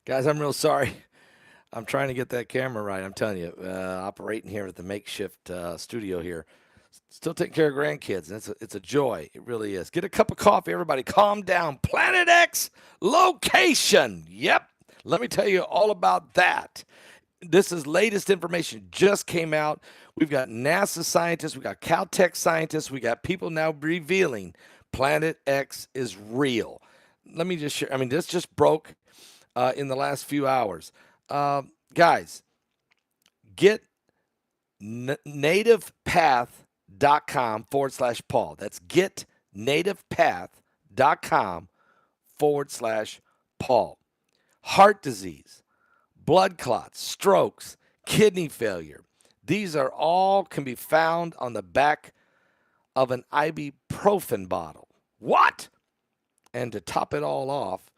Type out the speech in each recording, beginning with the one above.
Guys, I'm real sorry. I'm trying to get that camera right. I'm telling you, operating here at the makeshift studio here. Still taking care of grandkids. And it's a joy. It really is. Get a cup of coffee, everybody. Calm down. Planet X location. Yep. Let me tell you all about that. This is latest information, just came out. We've got NASA scientists, we got Caltech scientists, we got people now revealing Planet X is real. Let me just share. I mean, this just broke in the last few hours. Guys, get nativepath.com / Paul. That's getnativepath.com / Paul. Heart disease, blood clots, strokes, kidney failure. These are all can be found on the back of an ibuprofen bottle. What? And to top it all off,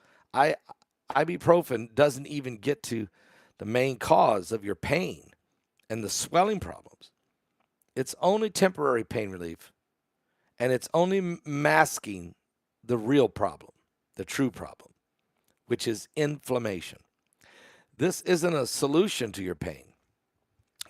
ibuprofen doesn't even get to the main cause of your pain and the swelling problems. It's only temporary pain relief, and it's only masking the real problem, the true problem, which is inflammation. This isn't a solution to your pain.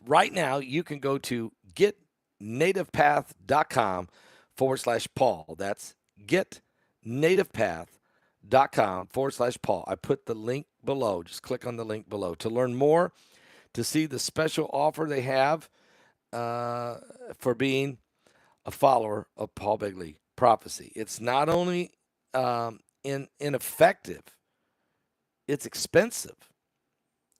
Right now, you can go to getnativepath.com / Paul. That's getnativepath.com / Paul. I put the link below. Just click on the link below to learn more, to see the special offer they have for being a follower of Paul Begley prophecy. It's not only ineffective, it's expensive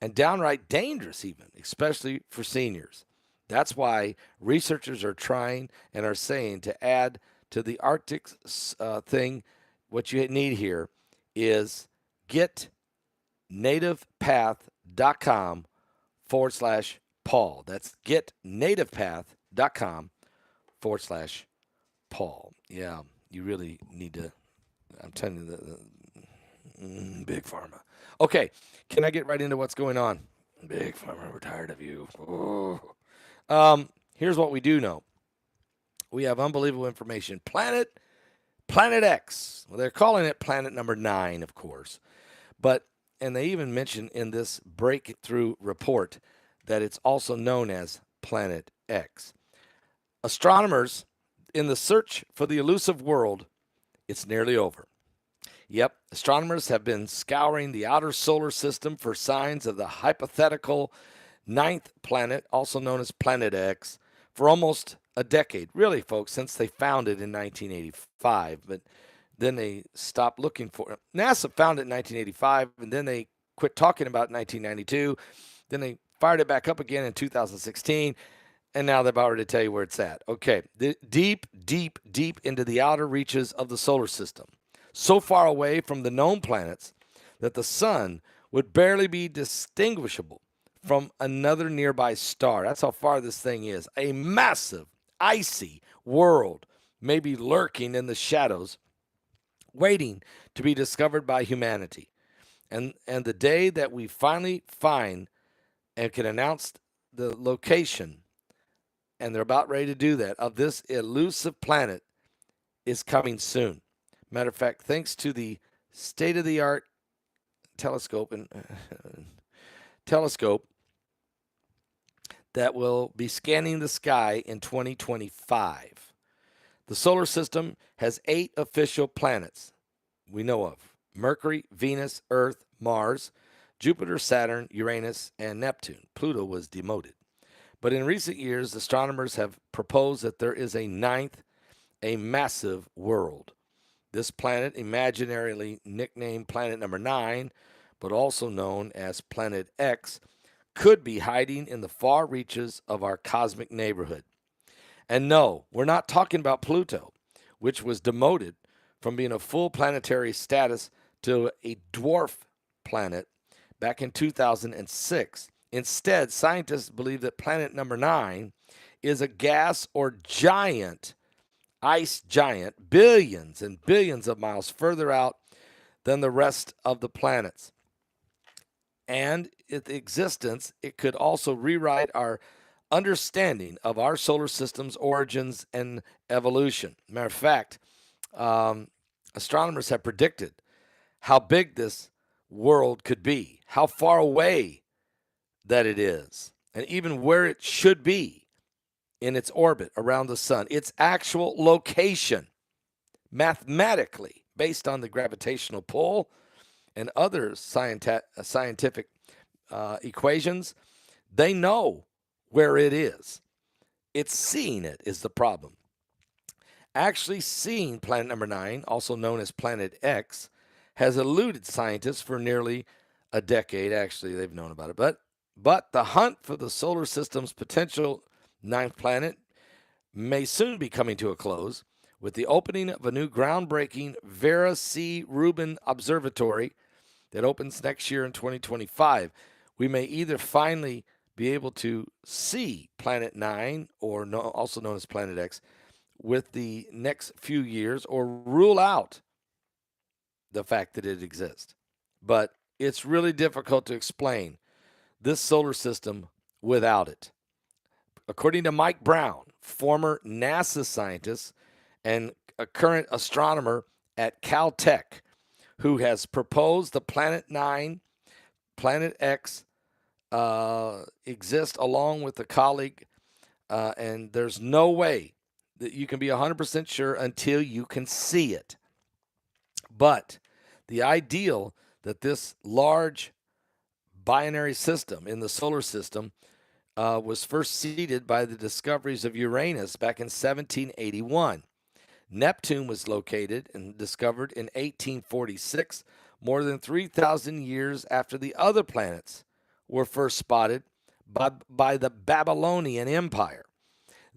and downright dangerous, even, especially for seniors. That's why researchers are trying and are saying to add to the Arctic thing. What you need here is getnativepath.com / Paul. That's getnativepath.com / Paul. Yeah, you really need to. I'm telling you, big pharma. Okay, can I get right into what's going on? Big pharma, we're tired of you. Here's what we do know. We have unbelievable information. Planet X. Well, they're calling it planet number 9, of course. And they even mention in this breakthrough report that it's also known as Planet X. Astronomers, in the search for the elusive world, it's nearly over. Yep, astronomers have been scouring the outer solar system for signs of the hypothetical 9th planet, also known as Planet X, for almost a decade. Really, folks, since they found it in 1985. But then they stopped looking for it. NASA found it in 1985, and then they quit talking about it in 1992. Then they fired it back up again in 2016, and now they've already tell you where it's at. Okay, deep, deep, deep into the outer reaches of the solar system. So far away from the known planets that the sun would barely be distinguishable from another nearby star. That's how far this thing is. A massive, icy world may be lurking in the shadows, waiting to be discovered by humanity. And the day that we finally find and can announce the location, and they're about ready to do that, of this elusive planet is coming soon. Matter of fact, thanks to the state-of-the-art telescope that will be scanning the sky in 2025. The solar system has 8 official planets we know of: Mercury, Venus, Earth, Mars, Jupiter, Saturn, Uranus, and Neptune. Pluto was demoted. But in recent years, astronomers have proposed that there is a 9th, a massive world. This planet, imaginarily nicknamed Planet Number 9, but also known as Planet X, could be hiding in the far reaches of our cosmic neighborhood. And no, we're not talking about Pluto, which was demoted from being a full planetary status to a dwarf planet back in 2006. Instead, scientists believe that Planet Number 9 is a gas or ice giant, billions and billions of miles further out than the rest of the planets. And its existence, it could also rewrite our understanding of our solar system's origins and evolution. Matter of fact, astronomers have predicted how big this world could be, how far away that it is, and even where it should be in its orbit around the sun, its actual location, mathematically based on the gravitational pull and other scientific equations. They know where it is. It's seeing it is the problem. Actually seeing planet number 9, also known as Planet X, has eluded scientists for nearly a decade. Actually, they've known about it. But the hunt for the solar system's potential ninth planet may soon be coming to a close with the opening of a new groundbreaking Vera C. Rubin Observatory that opens next year in 2025. We may either finally be able to see Planet 9, or also known as Planet X, with the next few years, or rule out the fact that it exists. But it's really difficult to explain this solar system without it. According to Mike Brown, former NASA scientist and a current astronomer at Caltech, who has proposed the Planet 9, Planet X exist along with a colleague, and there's no way that you can be 100% sure until you can see it. But the ideal that this large binary system in the solar system was first seeded by the discoveries of Uranus back in 1781. Neptune was located and discovered in 1846, more than 3,000 years after the other planets were first spotted by the Babylonian Empire.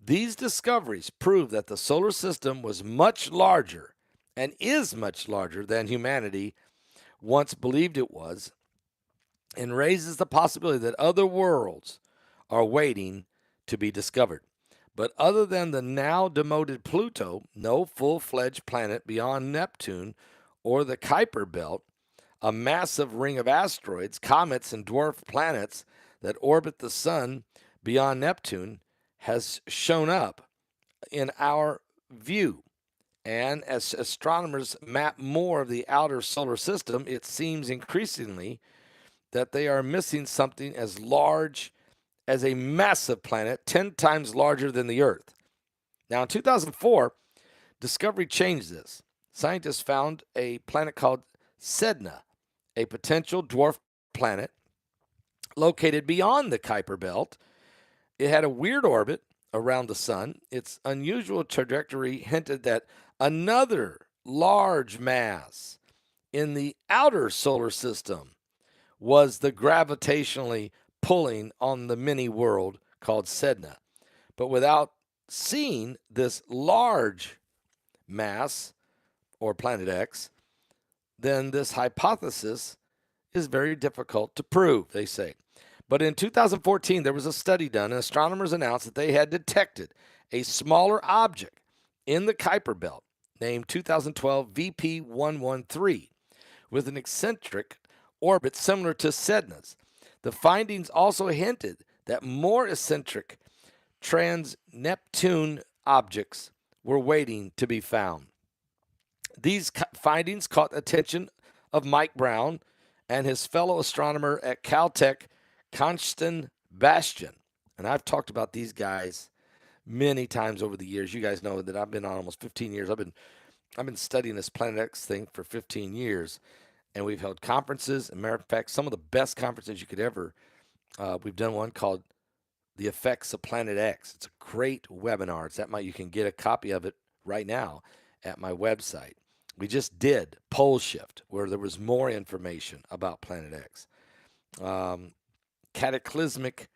These discoveries prove that the solar system was much larger and is much larger than humanity once believed it was, and raises the possibility that other worlds are waiting to be discovered. But other than the now demoted Pluto, no full-fledged planet beyond Neptune or the Kuiper Belt, a massive ring of asteroids, comets, and dwarf planets that orbit the sun beyond Neptune, has shown up in our view. And as astronomers map more of the outer solar system, it seems increasingly that they are missing something as large as a massive planet, 10 times larger than the Earth. Now, in 2004, discovery changed this. Scientists found a planet called Sedna, a potential dwarf planet located beyond the Kuiper Belt. It had a weird orbit around the sun. Its unusual trajectory hinted that another large mass in the outer solar system was the gravitationally pulling on the mini world called Sedna. But without seeing this large mass, or Planet X, then this hypothesis is very difficult to prove, they say. But in 2014, there was a study done, and astronomers announced that they had detected a smaller object in the Kuiper Belt named 2012 VP113 with an eccentric orbit similar to Sedna's. The findings also hinted that more eccentric trans-Neptune objects were waiting to be found. These findings caught the attention of Mike Brown and his fellow astronomer at Caltech, Konstantin Bastian. And I've talked about these guys many times over the years. You guys know that I've been on almost 15 years. I've been studying this Planet X thing for 15 years, and we've held conferences. As a matter of fact, some of the best conferences you could ever. We've done one called "The Effects of Planet X." It's a great webinar. It's at you can get a copy of it right now at my website. We just did Pole Shift, where there was more information about Planet X. Cataclysmic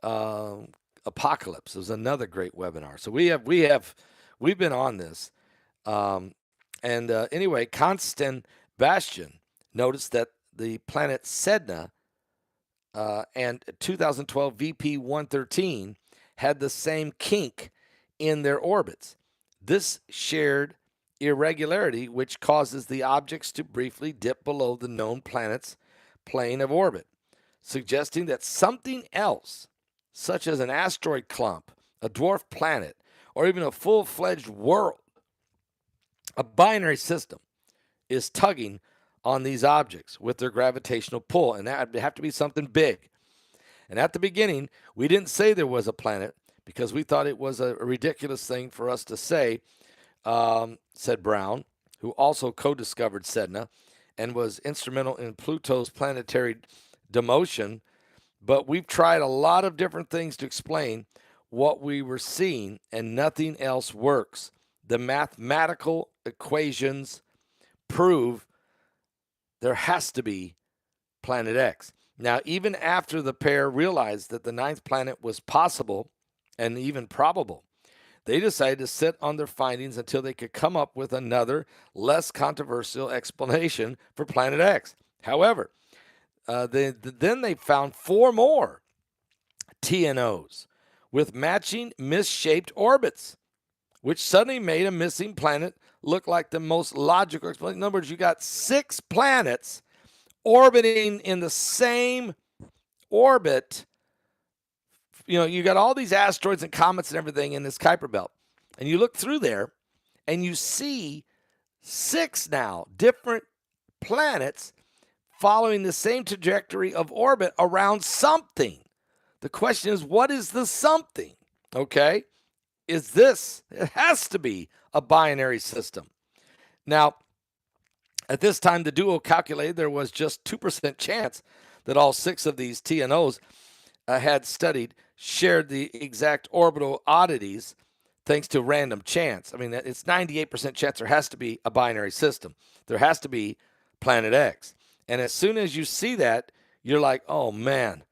Apocalypse was another great webinar. So we've been on this. Anyway, Konstantin Bastian noticed that the planet Sedna and 2012 VP113 had the same kink in their orbits. This shared irregularity, which causes the objects to briefly dip below the known planet's plane of orbit, suggesting that something else, such as an asteroid clump, a dwarf planet, or even a full-fledged world, a binary system, is tugging on these objects with their gravitational pull, and that would have to be something big. And at the beginning, we didn't say there was a planet because we thought it was a ridiculous thing for us to say, said Brown, who also co-discovered Sedna and was instrumental in Pluto's planetary demotion. But we've tried a lot of different things to explain what we were seeing, and nothing else works. The mathematical equations prove there has to be Planet X. Now, even after the pair realized that the ninth planet was possible and even probable, they decided to sit on their findings until they could come up with another, less controversial explanation for Planet X. However, then they found 4 more TNOs with matching misshaped orbits, which suddenly made a missing planet look like the most logical explanation. In other words, you got 6 planets orbiting in the same orbit. You know, you got all these asteroids and comets and everything in this Kuiper belt. And you look through there and you see 6 now different planets following the same trajectory of orbit around something. The question is, what is the something? Okay? Is this, it has to be a binary system. Now, at this time, the duo calculated there was just 2% chance that all 6 of these TNOs had studied shared the exact orbital oddities thanks to random chance. I mean, it's 98% chance there has to be a binary system. There has to be Planet X. And as soon as you see that, you're like, oh man,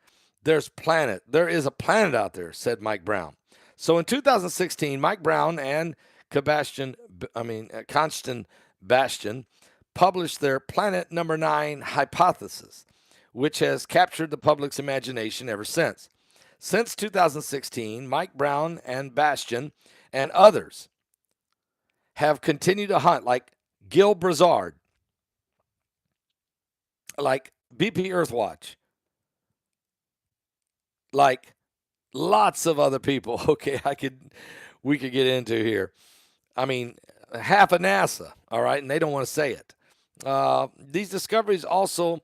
there is a planet out there, said Mike Brown. So in 2016, Mike Brown and Constant Bastian published their Planet Number 9 hypothesis, which has captured the public's imagination ever since. Since 2016, Mike Brown and Bastian and others have continued to hunt, like Gil Brazard, like BP Earthwatch, like lots of other people. Okay, we could get into here. I mean, half of NASA, all right, and they don't want to say it. These discoveries also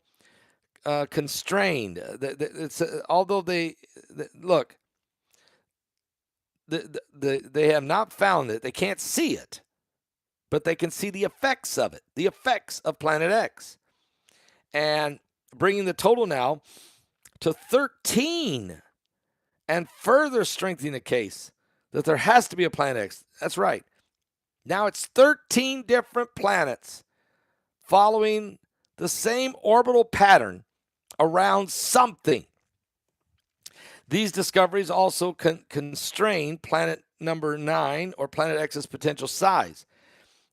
constrained. Although they have not found it, they can't see it, but they can see the effects of it, the effects of Planet X, and bringing the total now to 13, and further strengthening the case that there has to be a Planet X. That's right. Now it's 13 different planets following the same orbital pattern around something. These discoveries also constrain Planet Number 9, or Planet X's potential size,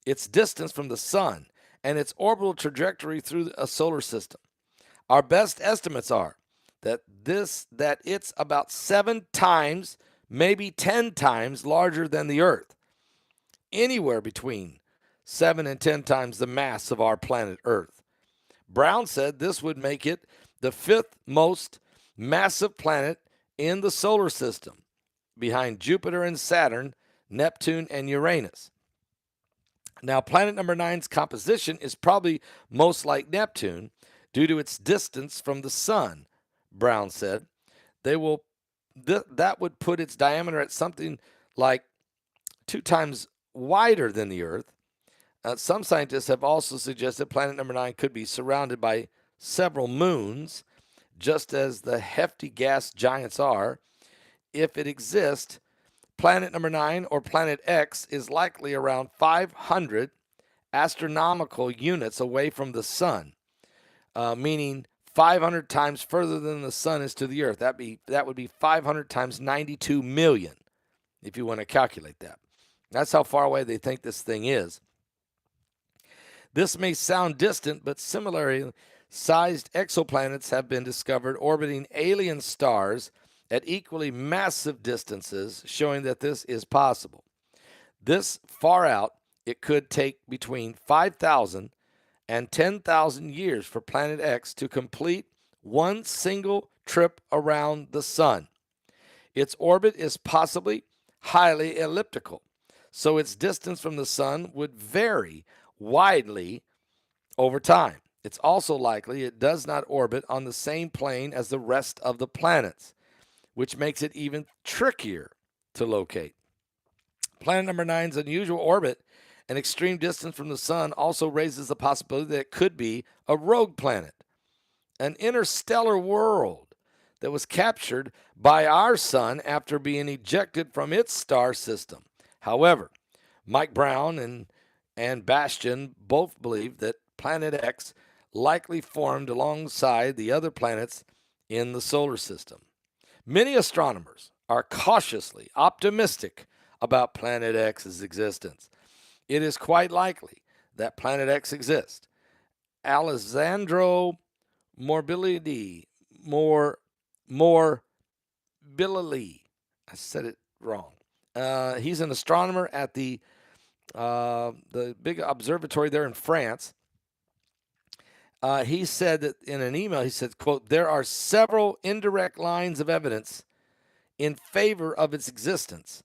its distance from the sun, and its orbital trajectory through a solar system. Our best estimates are that it's about 7 times, maybe 10 times larger than the Earth, anywhere between 7 and 10 times the mass of our planet Earth. Brown said this would make it the 5th most massive planet in the solar system, behind Jupiter and Saturn, Neptune, and Uranus. Now, Planet Number 9's composition is probably most like Neptune due to its distance from the sun, Brown said. That would put its diameter at something like 2 times wider than the Earth. Some scientists have also suggested Planet Number 9 could be surrounded by several moons, just as the hefty gas giants are. If it exists, Planet Number 9, or Planet X, is likely around 500 astronomical units away from the sun, meaning 500 times further than the sun is to the Earth. That would be 500 times 92 million, if you want to calculate that. That's how far away they think this thing is. This may sound distant, but similarly sized exoplanets have been discovered orbiting alien stars at equally massive distances, showing that this is possible. This far out, it could take between 5,000 and 10,000 years for Planet X to complete one single trip around the sun. Its orbit is possibly highly elliptical, so its distance from the sun would vary widely over time. It's also likely it does not orbit on the same plane as the rest of the planets, which makes it even trickier to locate. Planet number 9's unusual orbit and extreme distance from the sun also raises the possibility that it could be a rogue planet, an interstellar world that was captured by our sun after being ejected from its star system. However, Mike Brown and Bastian both believe that Planet X likely formed alongside the other planets in the solar system. Many astronomers are cautiously optimistic about Planet X's existence. It is quite likely that Planet X exists. Alessandro Morbilli, I said it wrong. He's an astronomer at the big observatory there in France. He said that in an email, he said, quote, there are several indirect lines of evidence in favor of its existence.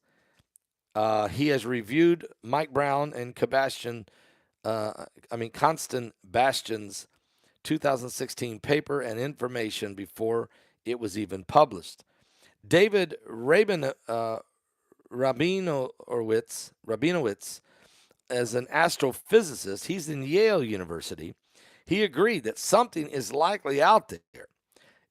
He has reviewed Mike Brown and Constant Bastian's 2016 paper and information before it was even published. David Rabinowitz, as an astrophysicist, he's in Yale University. He agreed that something is likely out there.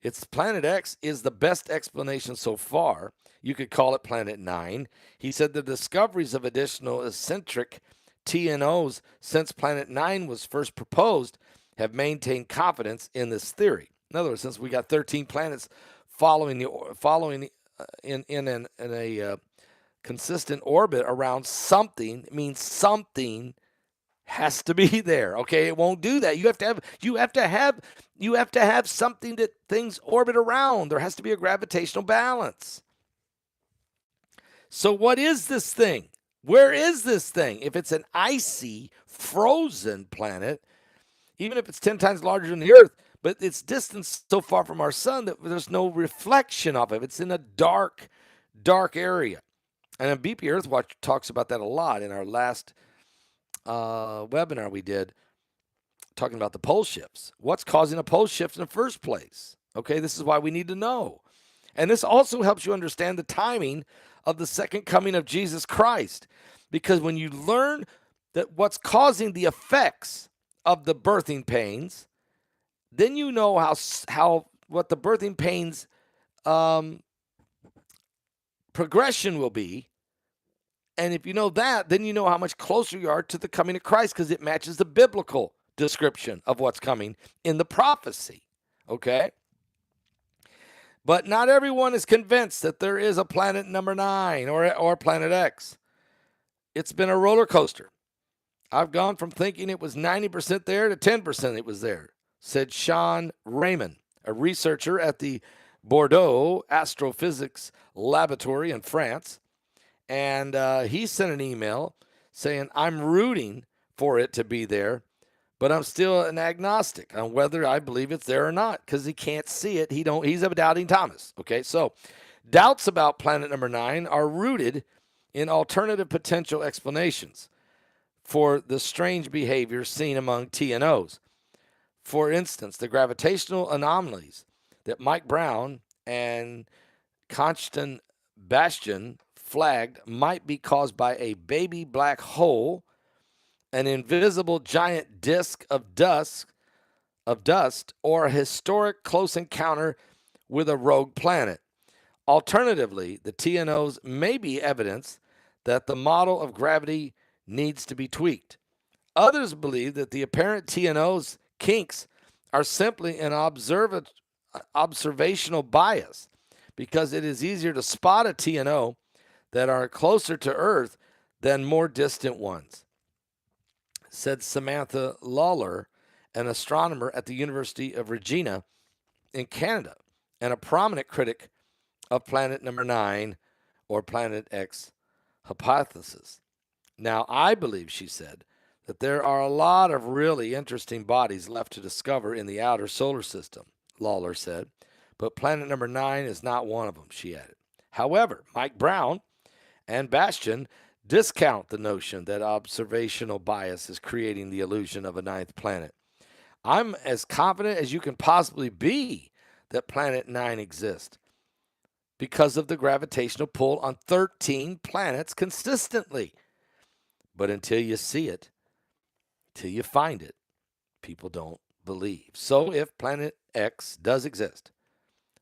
Its Planet X is the best explanation so far. You could call it Planet 9. He said the discoveries of additional eccentric TNOs since Planet 9 was first proposed have maintained confidence in this theory. In other words, since we got 13 planets following in a consistent orbit around something, it means something has to be there. Okay, it won't do that. You have to have something that things orbit around. There has to be a gravitational balance. So what is this thing? Where is this thing? If it's an icy, frozen planet, even if it's 10 times larger than the Earth, but its distance so far from our sun that there's no reflection of it. It's in a dark, dark area. And BP Earthwatch talks about that a lot in our last webinar we did, talking about the pole shifts. What's causing a pole shift in the first place? Okay, this is why we need to know. And this also helps you understand the timing of the second coming of Jesus Christ. Because when you learn that what's causing the effects of the birthing pains, then you know how what the birthing pains progression will be. And if you know that, then you know how much closer you are to the coming of Christ, because it matches the biblical description of what's coming in the prophecy. Okay? But not everyone is convinced that there is a planet number 9 or Planet X. It's been a roller coaster. I've gone from thinking it was 90% there to 10% it was there, said Sean Raymond, a researcher at the Bordeaux Astrophysics Laboratory in France. And he sent an email saying, I'm rooting for it to be there, but I'm still an agnostic on whether I believe it's there or not, because he can't see it. He's a doubting Thomas. Okay, so doubts about planet number 9 are rooted in alternative potential explanations for the strange behavior seen among TNOs. For instance, the gravitational anomalies that Mike Brown and Constant Bastian flagged might be caused by a baby black hole, an invisible giant disk of dust, or a historic close encounter with a rogue planet. Alternatively, the TNOs may be evidence that the model of gravity needs to be tweaked. Others believe that the apparent TNOs kinks are simply an observational bias, because it is easier to spot a TNO that are closer to Earth than more distant ones, said Samantha Lawler, an astronomer at the University of Regina in Canada and a prominent critic of Planet number 9 or Planet X hypothesis. Now, I believe, she said, that there are a lot of really interesting bodies left to discover in the outer solar system, Lawler said, but Planet number 9 is not one of them, she added. However, Mike Brown and Bastian discount the notion that observational bias is creating the illusion of a ninth planet. I'm as confident as you can possibly be that Planet 9 exists because of the gravitational pull on 13 planets consistently. But until you see it, till you find it, people don't believe. So if Planet X does exist,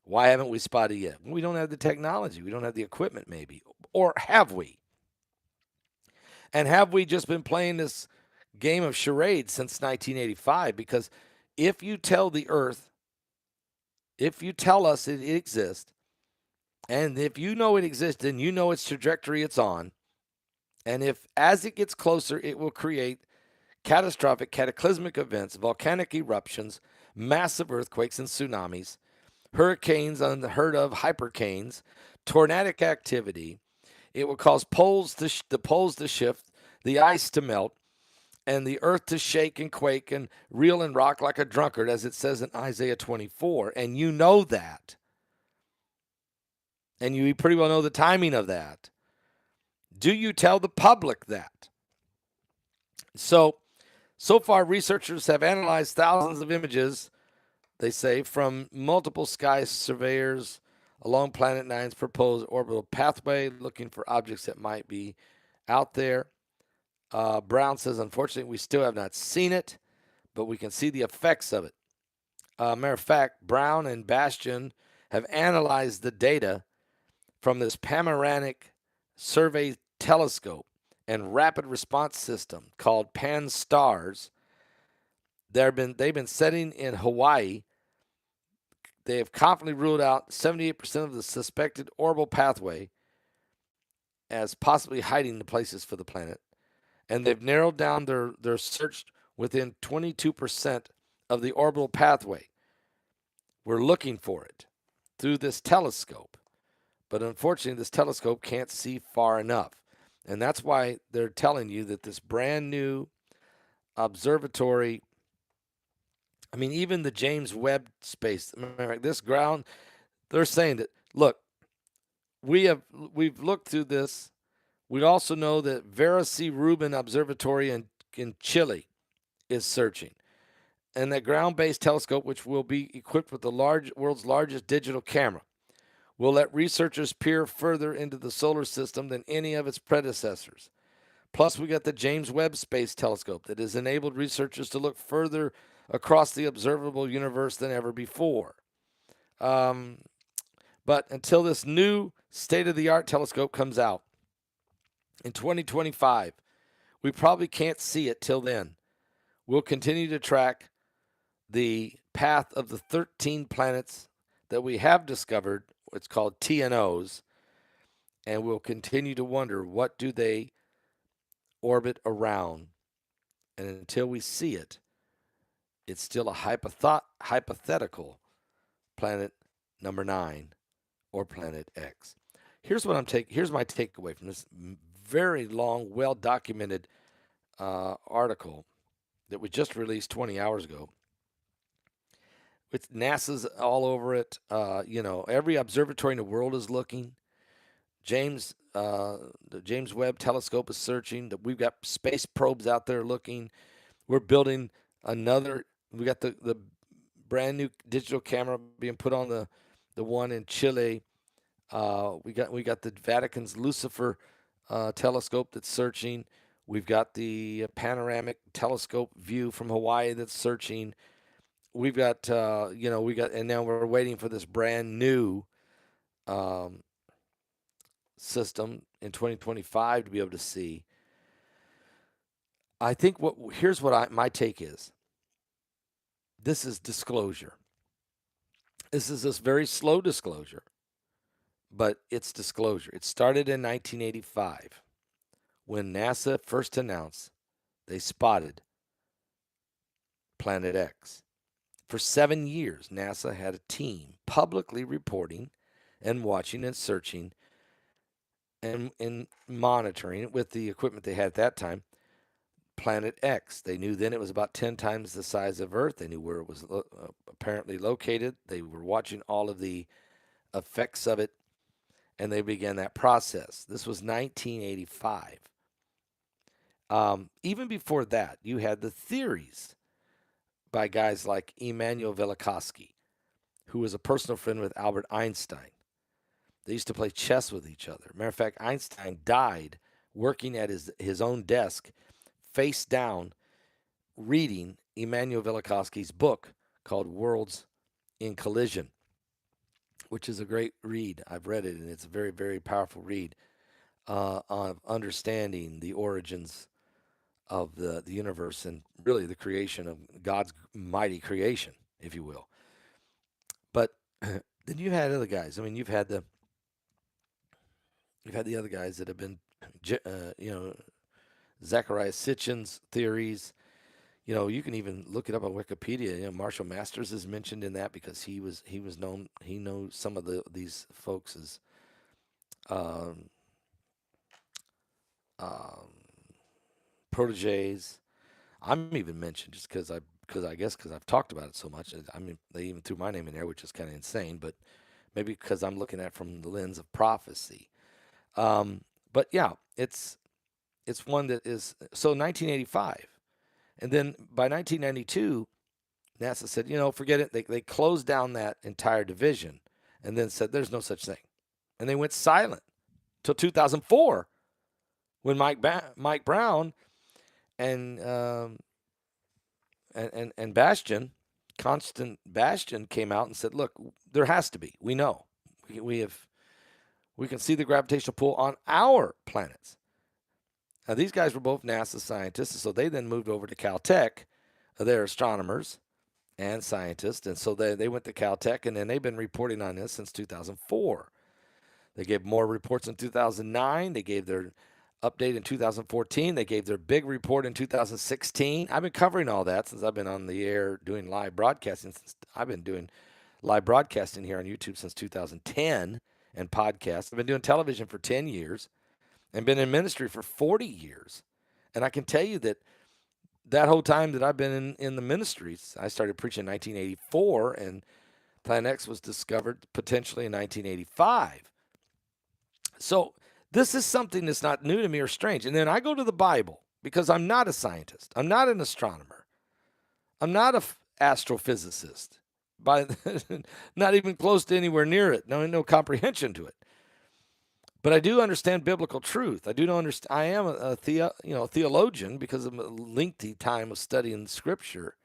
why haven't we spotted it yet? We don't have the technology. We don't have the equipment, maybe. Or have we? And have we just been playing this game of charades since 1985? Because if you tell the Earth, if you tell us it exists, and if you know it exists, then you know its trajectory it's on. And if as it gets closer, it will create catastrophic, cataclysmic events, volcanic eruptions, massive earthquakes and tsunamis, hurricanes unheard of, hypercanes, tornadic activity. It will cause the poles to shift, the ice to melt, and the earth to shake and quake and reel and rock like a drunkard, as it says in Isaiah 24. And you know that. And you pretty well know the timing of that. Do you tell the public that? So far, researchers have analyzed thousands of images, they say, from multiple sky surveyors along Planet Nine's proposed orbital pathway, looking for objects that might be out there. Brown says, unfortunately, we still have not seen it, but we can see the effects of it. Matter of fact, Brown and Bastian have analyzed the data from this panoramic survey telescope and rapid response system called Pan-STARRS. They've been setting in Hawaii. They have confidently ruled out 78% of the suspected orbital pathway as possibly hiding the places for the planet. And they've narrowed down their search within 22% of the orbital pathway. We're looking for it through this telescope. But unfortunately, this telescope can't see far enough. And that's why they're telling you that this brand new observatory, I mean, even the James Webb space, this ground, they're saying that, look, we've looked through this. We also know that Vera C. Rubin Observatory in Chile is searching. And that ground-based telescope, which will be equipped with the world's largest digital camera, will let researchers peer further into the solar system than any of its predecessors. Plus, we got the James Webb Space Telescope that has enabled researchers to look further across the observable universe than ever before. But until this new state-of-the-art telescope comes out in 2025, we probably can't see it till then. We'll continue to track the path of the 13 planets that we have discovered. It's called TNOs, and we'll continue to wonder, what do they orbit around? And until we see it, it's still a hypothetical planet number 9 or Planet X. Here's my takeaway from this very long, well-documented article that we just released 20 hours ago. With NASA's all over it. Every observatory in the world is looking. The James Webb Telescope is searching. We've got space probes out there looking. We're building another. We got the brand new digital camera being put on the one in Chile. We got the Vatican's Lucifer telescope that's searching. We've got the panoramic telescope view from Hawaii that's searching. We've got, and now we're waiting for this brand new system in 2025 to be able to see. I think here's what my take is. This is disclosure. This is this very slow disclosure, but it's disclosure. It started in 1985 when NASA first announced they spotted Planet X. For 7 years, NASA had a team publicly reporting and watching and searching and monitoring with the equipment they had at that time, Planet X. They knew then it was about 10 times the size of Earth. They knew where it was apparently located. They were watching all of the effects of it, and they began that process. This was 1985. Even before that, you had the theories by guys like Immanuel Velikovsky, who was a personal friend with Albert Einstein. They used to play chess with each other. Matter of fact, Einstein died working at his own desk, face down, reading Immanuel Velikovsky's book called Worlds in Collision, which is a great read. I've read it, and it's a very, very powerful read on understanding the origins of the universe and really the creation of God's mighty creation, if you will. But then you had other guys. I mean, you've had the other guys that have been, Zachariah Sitchin's theories. You can even look it up on Wikipedia. Marshall Masters is mentioned in that because he was known. He knows some of these folks as um, proteges. I'm even mentioned just because I've talked about it so much. I mean, they even threw my name in there, which is kind of insane. But maybe because I'm looking at it from the lens of prophecy. But yeah, it's one that is so 1985, and then by 1992, NASA said, forget it. They closed down that entire division, and then said there's no such thing, and they went silent till 2004 when Mike Brown and Bastion, Constant Bastion, came out and said, look, there has to be. We know. We can see the gravitational pull on our planets. Now, these guys were both NASA scientists, so they then moved over to Caltech. They're astronomers and scientists, and so they went to Caltech, and then they've been reporting on this since 2004. They gave more reports in 2009. They gave their update in 2014. They gave their big report in 2016. I've been covering all that since I've been on the air doing live broadcasting. I've been doing live broadcasting here on YouTube since 2010 and podcasts. I've been doing television for 10 years and been in ministry for 40 years. And I can tell you that whole time that I've been in the ministries, I started preaching in 1984, and Planet X was discovered potentially in 1985. So this is something that's not new to me or strange. And then I go to the Bible because I'm not a scientist. I'm not an astronomer. I'm not an astrophysicist. Not even close to anywhere near it. No comprehension to it. But I do understand biblical truth. I do understand. I am a theologian because of a lengthy time of studying Scripture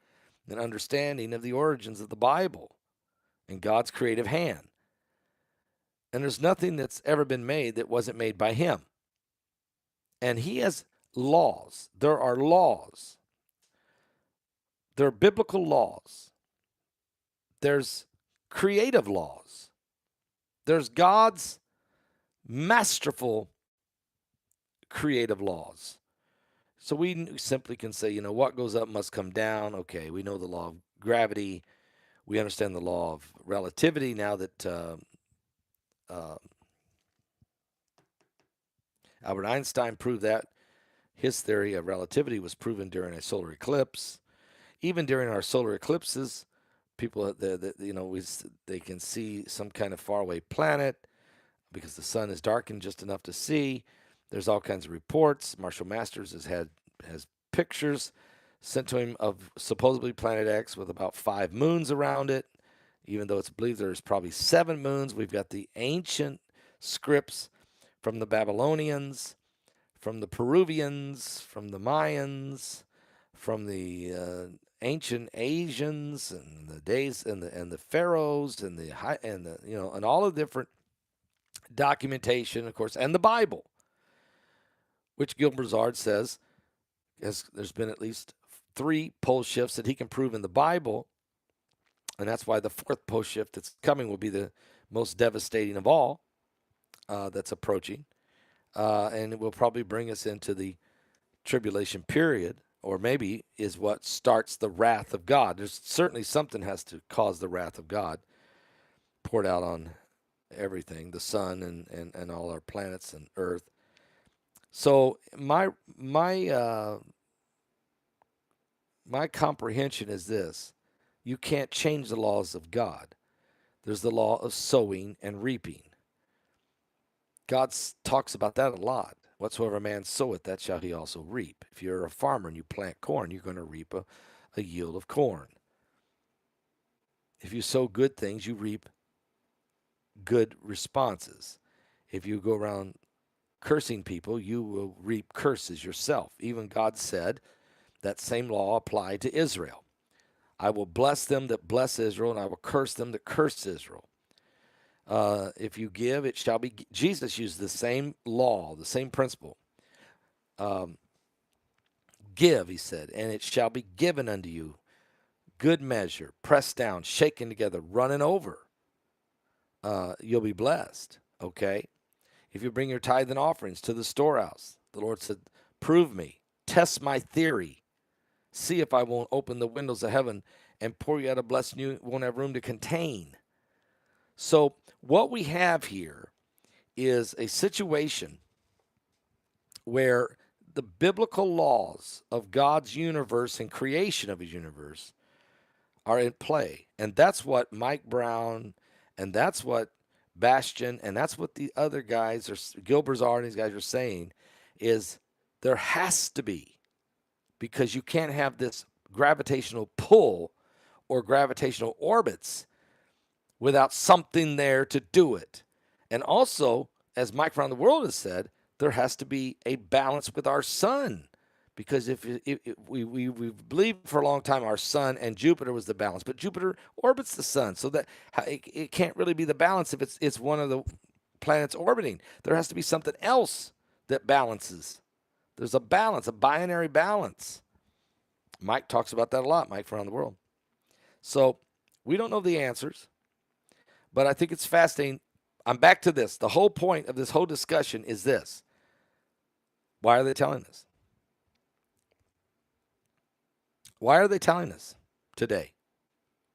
and understanding of the origins of the Bible and God's creative hand. And there's nothing that's ever been made that wasn't made by Him. And He has laws. There are laws. There are biblical laws. There's creative laws. There's God's masterful creative laws. So we simply can say, what goes up must come down. Okay, we know the law of gravity. We understand the law of relativity now that Albert Einstein proved that. His theory of relativity was proven during a solar eclipse. Even during our solar eclipses, people they can see some kind of faraway planet because the sun is darkened just enough to see. There's all kinds of reports. Marshall Masters has pictures sent to him of supposedly Planet X with about 5 moons around it, even though it's believed there's probably 7 moons. We've got the ancient scripts from the Babylonians, from the Peruvians, from the Mayans, from the ancient Asians, and the days and the pharaohs and and all the different documentation, of course, and the Bible, which Gil Brazard says there's been at least 3 pole shifts that he can prove in the Bible, and that's why the 4th pole shift that's coming will be the most devastating of all that's approaching, and it will probably bring us into the tribulation period, or maybe is what starts the wrath of God. There's certainly something has to cause the wrath of God poured out on everything, the sun and all our planets and earth. So my comprehension is this: you can't change the laws of God. There's the law of sowing and reaping. God talks about that a lot. Whatsoever a man soweth, that shall he also reap. If you're a farmer and you plant corn, you're going to reap a yield of corn. If you sow good things, you reap good responses. If you go around cursing people, you will reap curses yourself. Even God said that same law applied to Israel. I will bless them that bless Israel, and I will curse them that curse Israel. If you give, it shall be. Jesus used the same law, the same principle. Give, he said, and it shall be given unto you. Good measure, pressed down, shaken together, running over. You'll be blessed. Okay? If you bring your tithe and offerings to the storehouse, the Lord said, prove me, test my theory, see if I won't open the windows of heaven and pour you out a blessing you won't have room to contain. So what we have here is a situation where the biblical laws of God's universe and creation of his universe are in play. And that's what Mike Brown, and that's what Bastion, and that's what the other guys, Gil Brazar and these guys are saying, is there has to be, because you can't have this gravitational pull or gravitational orbits without something there to do it. And also, as Mike Around the World has said, there has to be a balance with our sun. Because if we believed for a long time our sun and Jupiter was the balance, but Jupiter orbits the sun, so that it can't really be the balance if it's one of the planets orbiting. There has to be something else that balances. There's a balance, a binary balance. Mike talks about that a lot, Mike from Around the World. So we don't know the answers, but I think it's fascinating. I'm back to this. The whole point of this whole discussion is this. Why are they telling this? Why are they telling us today?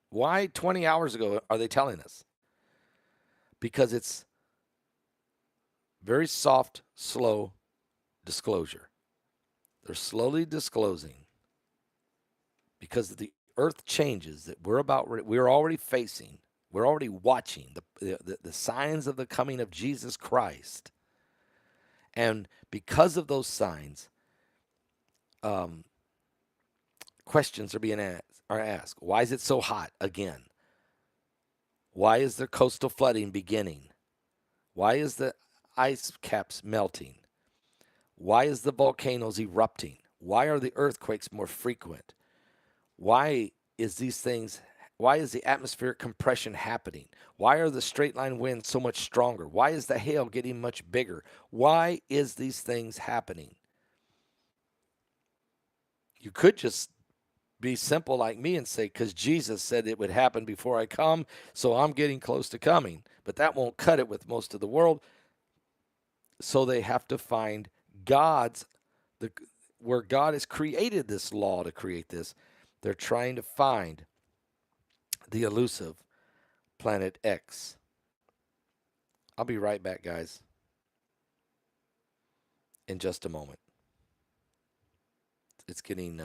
Why 20 hours ago are they telling us? Because it's very soft, slow disclosure. They're slowly disclosing because of the earth changes that we're already facing. We're already watching the signs of the coming of Jesus Christ. And because of those signs, questions are asked. Why is it so hot again? Why is there coastal flooding beginning? Why is the ice caps melting? Why is the volcanoes erupting? Why are the earthquakes more frequent? Why is the atmospheric compression happening? Why are the straight line winds so much stronger? Why is the hail getting much bigger? Why is these things happening? You could just be simple like me and say, because Jesus said it would happen before I come, so I'm getting close to coming. But that won't cut it with most of the world. So they have to find where God has created this law to create this. They're trying to find the elusive planet X. I'll be right back, guys, in just a moment. It's getting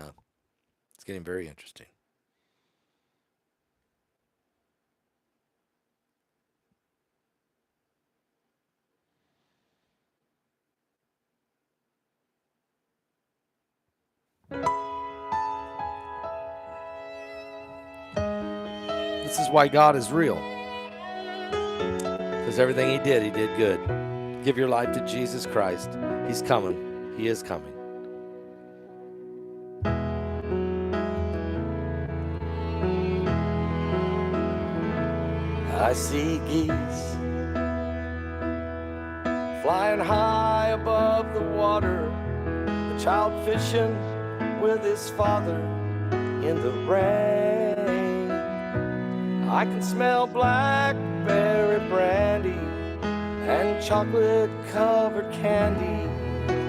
very interesting. This is why God is real. Because everything he did good. Give your life to Jesus Christ. He's coming. He is coming. I see geese flying high above the water, a child fishing with his father in the rain. I can smell blackberry brandy and chocolate-covered candy.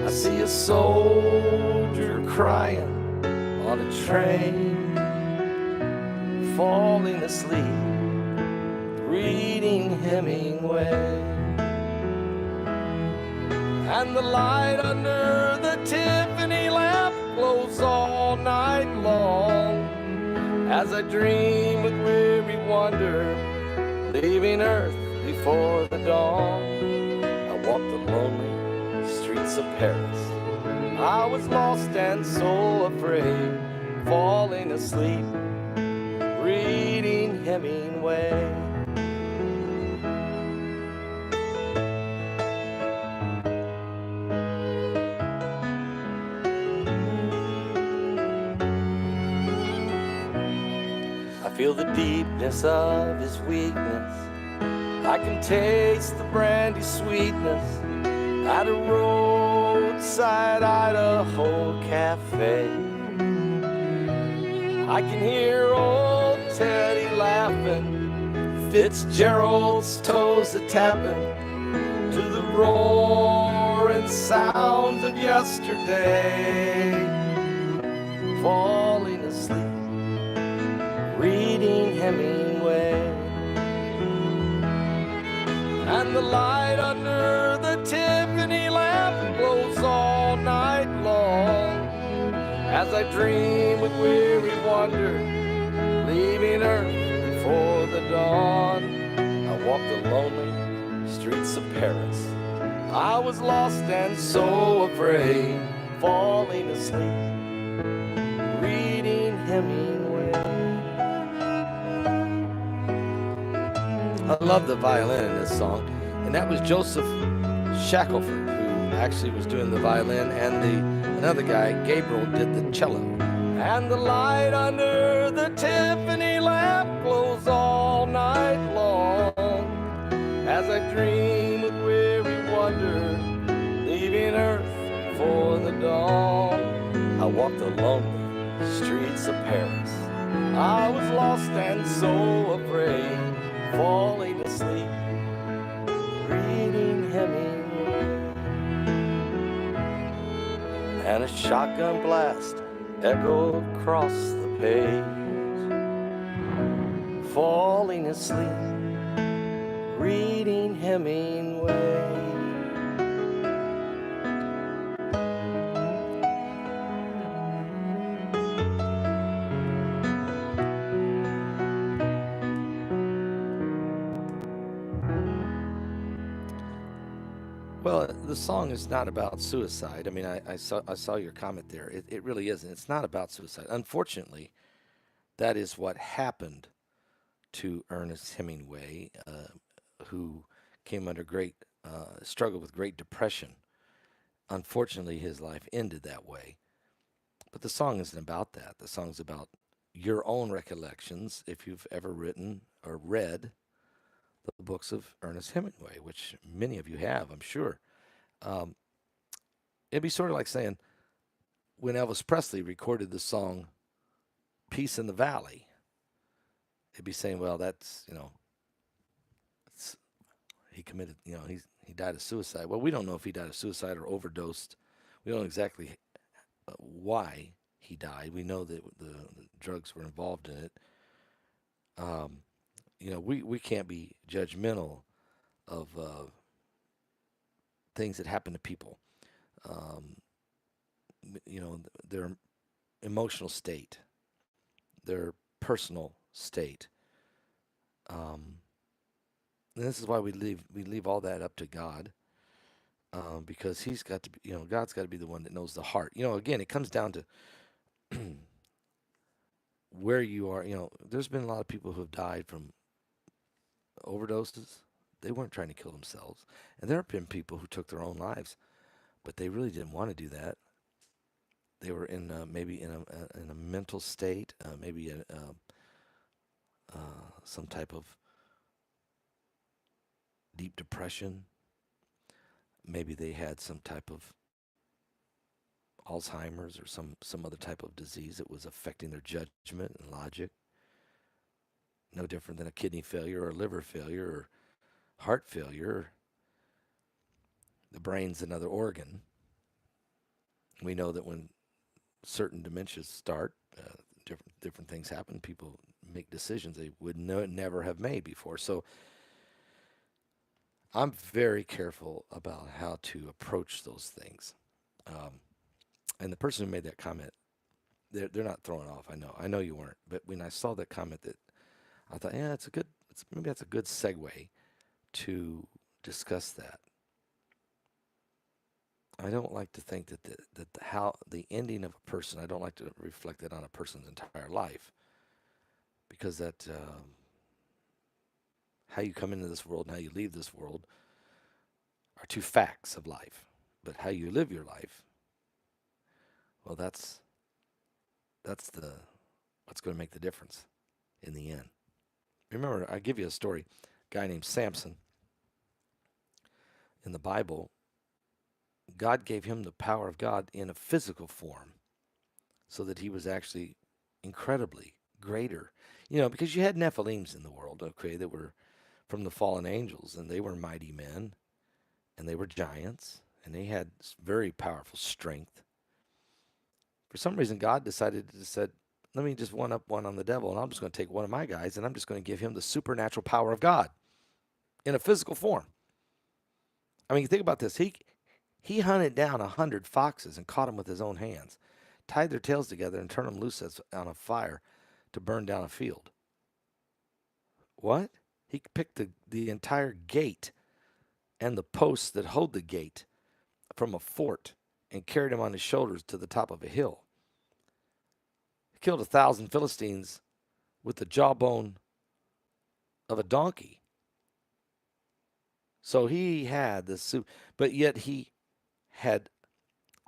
I see a soldier crying on a train, falling asleep, reading Hemingway. And the light under the Tiffany lamp glows all night long as I dream with weary wonder, leaving Earth before the dawn. I walk the lonely streets of Paris. I was lost and so afraid, falling asleep, reading Hemingway. I feel the deepness of his weakness. I can taste the brandy sweetness at a roadside Idaho cafe. I can hear old Teddy laughing, Fitzgerald's toes a-tapping to the roaring sounds of yesterday. Falling asleep, reading Hemingway. And the light under the Tiffany lamp glows all night long as I dream with weary wonder, leaving Earth before the dawn. I walk the lonely streets of Paris. I was lost and so afraid, falling asleep, reading Hemingway. I love the violin in this song, and that was Joseph Shackelford, who actually was doing the violin, and another guy, Gabriel, did the cello. And the light under the Tiffany lamp glows all night long as I dream with weary wonder, leaving Earth for the dawn. I walk the lonely streets of Paris. I was lost and so afraid, falling asleep, reading Hemingway. And a shotgun blast echoed across the page, falling asleep, reading Hemingway. Well, the song is not about suicide. I mean, I saw your comment there. It really isn't. It's not about suicide. Unfortunately, that is what happened to Ernest Hemingway, who came under great struggle with Great Depression. Unfortunately, his life ended that way. But the song isn't about that. The song's about your own recollections, if you've ever written or read the books of Ernest Hemingway, which many of you have, I'm sure. Um, it'd be sort of like saying when Elvis Presley recorded the song Peace in the Valley, it'd be saying, well, that's, it's, he committed, he died of suicide. Well, we don't know if he died of suicide or overdosed. We don't know exactly why he died. We know that the drugs were involved in it. We can't be judgmental of things that happen to people. Um, their emotional state, their personal state. Um, and this is why we leave all that up to God, because He's got to be, God's got to be the one that knows the heart. Again, it comes down to where you are. There's been a lot of people who have died from overdoses. They weren't trying to kill themselves, and there have been people who took their own lives, but they really didn't want to do that. They were in maybe in a mental state, maybe in some type of deep depression. Maybe they had some type of Alzheimer's or some other type of disease that was affecting their judgment and logic. No different than a kidney failure or liver failure or heart failure. The brain's another organ. We know that when certain dementias start, different things happen. People make decisions they would never have made before. So I'm very careful about how to approach those things. And the person who made that comment, they're not throwing off. I know you weren't. But when I saw that comment, that I thought, yeah, maybe that's a good segue to discuss that. I don't like to think that how the ending of a person, I don't like to reflect that on a person's entire life, because that how you come into this world and how you leave this world are two facts of life. But how you live your life, well, that's the what's going to make the difference in the end. Remember, I give you a story. A guy named Samson in the Bible, God gave him the power of God in a physical form so that he was actually incredibly greater. You know, because you had Nephilims in the world, okay, that were from the fallen angels, and they were mighty men, and they were giants, and they had very powerful strength. For some reason, God decided to said, let me just one up one on the devil, and I'm just going to take one of my guys, and I'm just going to give him the supernatural power of God in a physical form. I mean, think about this. He hunted down 100 foxes and caught them with his own hands, tied their tails together, and turned them loose on a fire to burn down a field. What? He picked the entire gate and the posts that hold the gate from a fort and carried him on his shoulders to the top of a hill. He killed 1,000 Philistines with the jawbone of a donkey. So he had this suit, but yet he had,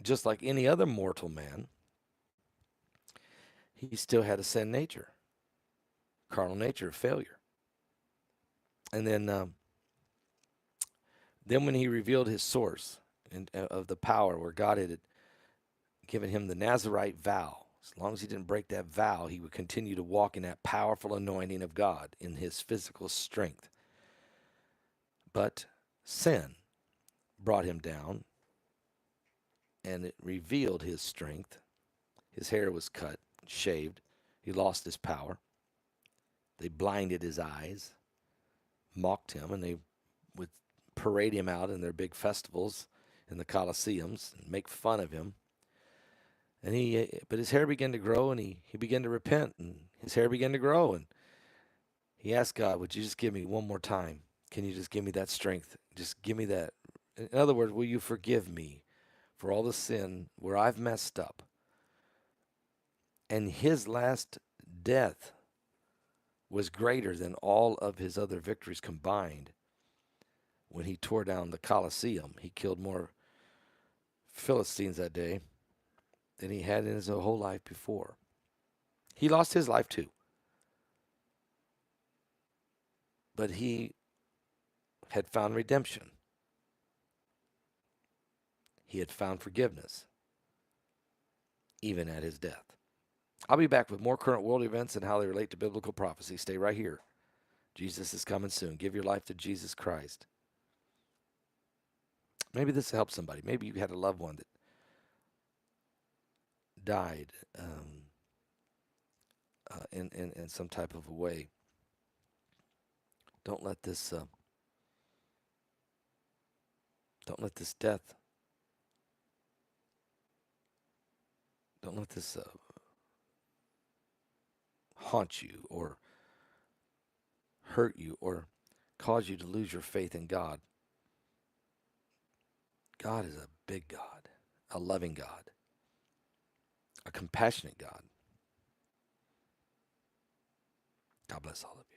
just like any other mortal man, he still had a sin nature, carnal nature of failure. And then when he revealed his source of the power, where God had given him the Nazirite vow, as long as he didn't break that vow, he would continue to walk in that powerful anointing of God in his physical strength. But sin brought him down, and it revealed his strength. His hair was cut, shaved. He lost his power. They blinded his eyes, mocked him, and they would parade him out in their big festivals in the Colosseums and make fun of him. And but his hair began to grow, and he began to repent, and his hair began to grow, and he asked God, would you just give me one more time? Can you just give me that strength? Just give me that. In other words, will you forgive me for all the sin where I've messed up? And his last death was greater than all of his other victories combined. When he tore down the Colosseum, he killed more Philistines that day than he had in his whole life before. He lost his life too. But he had found redemption. He had found forgiveness, even at his death. I'll be back with more current world events and how they relate to biblical prophecy. Stay right here. Jesus is coming soon. Give your life to Jesus Christ. Maybe this will help somebody. Maybe you had a loved one that died in some type of a way. Don't let this death, don't let this haunt you or hurt you or cause you to lose your faith in God. God is a big God, a loving God, a compassionate God. God bless all of you.